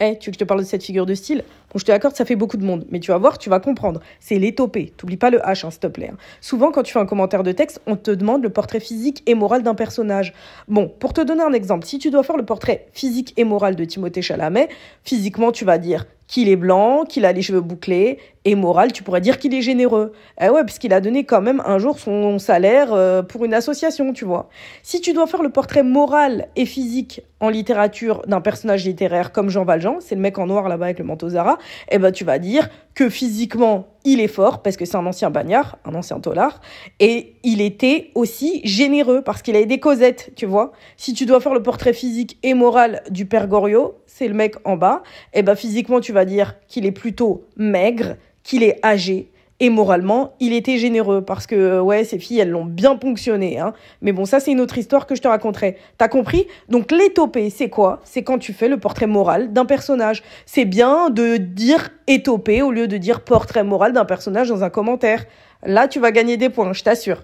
Tu veux que je te parle de cette figure de style? Bon, je te l'accorde, ça fait beaucoup de monde, mais tu vas voir, tu vas comprendre. C'est l'étopée. T'oublies pas le H, hein, s'il te plaît, hein. Souvent, quand tu fais un commentaire de texte, on te demande le portrait physique et moral d'un personnage. Bon, pour te donner un exemple, si tu dois faire le portrait physique et moral de Timothée Chalamet, physiquement, tu vas dire qu'il est blanc, qu'il a les cheveux bouclés, et moral, tu pourrais dire qu'il est généreux. Eh ouais, parce qu'il a donné quand même un jour son salaire pour une association, tu vois. Si tu dois faire le portrait moral et physique en littérature d'un personnage littéraire comme Jean Valjean, c'est le mec en noir là-bas avec le manteau Zara, eh ben tu vas dire que physiquement, il est fort parce que c'est un ancien bagnard, un ancien tôlard, et il était aussi généreux parce qu'il avait des causettes, tu vois. Si tu dois faire le portrait physique et moral du père Goriot, c'est le mec en bas, et ben physiquement, tu vas dire qu'il est plutôt maigre, qu'il est âgé, et moralement, il était généreux parce que, ouais, ces filles, elles l'ont bien ponctionné, hein. Mais bon, ça, c'est une autre histoire que je te raconterai. T'as compris? Donc, l'étopée, c'est quoi? C'est quand tu fais le portrait moral d'un personnage. C'est bien de dire étopée au lieu de dire portrait moral d'un personnage dans un commentaire. Là, tu vas gagner des points, je t'assure.